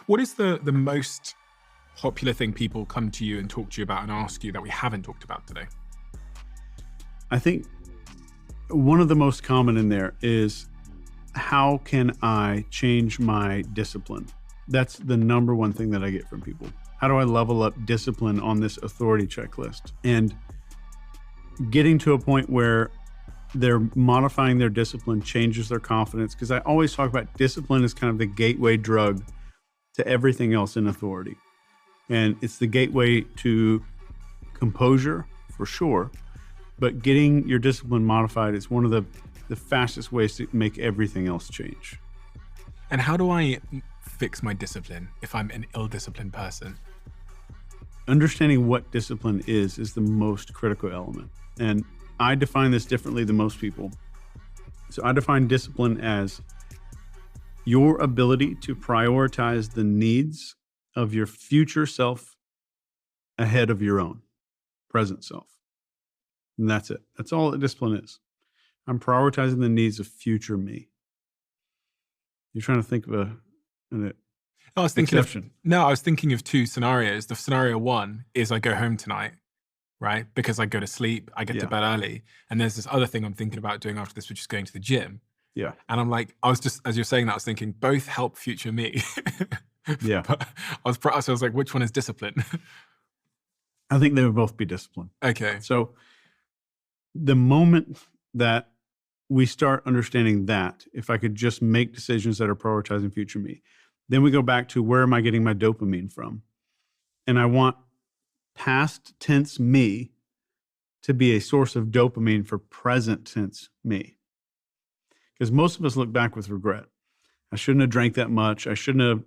What is the most popular thing people come to you and talk to you about and ask you that we haven't talked about today? I think one of the most common in there is, how can I change my discipline? That's the number one thing that I get from people. How do I level up discipline on this authority checklist? And getting to a point where they're modifying their discipline changes their confidence. Because I always talk about discipline as kind of the gateway drug to everything else in authority. And it's the gateway to composure, for sure. But getting your discipline modified is one of the fastest ways to make everything else change. And how do I fix my discipline if I'm an ill-disciplined person? Understanding what discipline is the most critical element. And I define this differently than most people. So I define discipline as your ability to prioritize the needs of your future self ahead of your own present self. And that's it. That's all that discipline is. I'm prioritizing the needs of future me. You're trying to think of an I was thinking exception. I was thinking of two scenarios. The scenario one is I go home tonight, right? Because I go to sleep, I get to bed early. And there's this other thing I'm thinking about doing after this, which is going to the gym. Yeah. And I'm like, I was just, as you're saying that, I was thinking both help future me. Yeah. But so I was like, which one is discipline? I think they would both be discipline. Okay. So the moment that we start understanding that, if I could just make decisions that are prioritizing future me, then we go back to, where am I getting my dopamine from? And I want past tense me to be a source of dopamine for present tense me. Because most of us look back with regret. I shouldn't have drank that much. I shouldn't have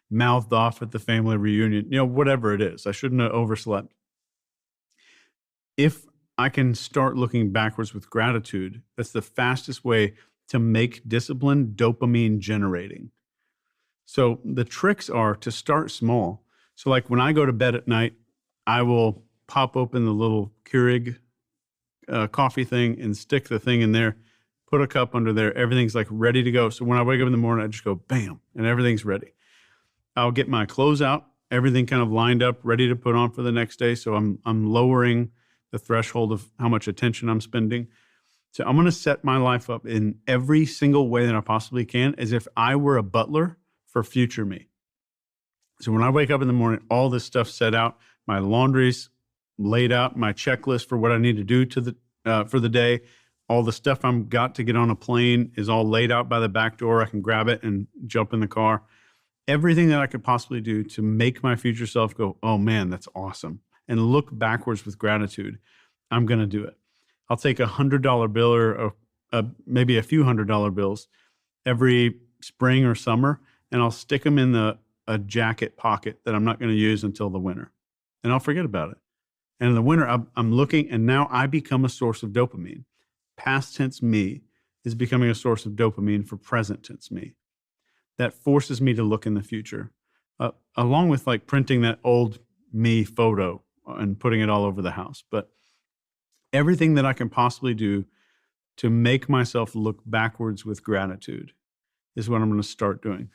mouthed off at the family reunion, whatever it is. I shouldn't have overslept. If I can start looking backwards with gratitude, that's the fastest way to make discipline dopamine generating. So the tricks are to start small. So like when I go to bed at night, I will pop open the little Keurig coffee thing and stick the thing in there, put a cup under there. Everything's like ready to go. So when I wake up in the morning, I just go bam, and everything's ready. I'll get my clothes out, everything kind of lined up, ready to put on for the next day. So I'm lowering the threshold of how much attention I'm spending. So I'm going to set my life up in every single way that I possibly can, as if I were a butler for future me. So when I wake up in the morning, all this stuff's set out, my laundry's laid out, my checklist for what I need to do for the day, all the stuff I'm got to get on a plane is all laid out by the back door. I can grab it and jump in the car. Everything that I could possibly do to make my future self go, oh man, that's awesome, and look backwards with gratitude, I'm going to do it. I'll take $100 bill or maybe a few $100 bills every spring or summer, and I'll stick them in a jacket pocket that I'm not going to use until the winter, and I'll forget about it. And in the winter, I'm looking, and now I become a source of dopamine. Past tense me is becoming a source of dopamine for present tense me. That forces me to look in the future, along with like printing that old me photo and putting it all over the house. But everything that I can possibly do to make myself look backwards with gratitude is what I'm going to start doing.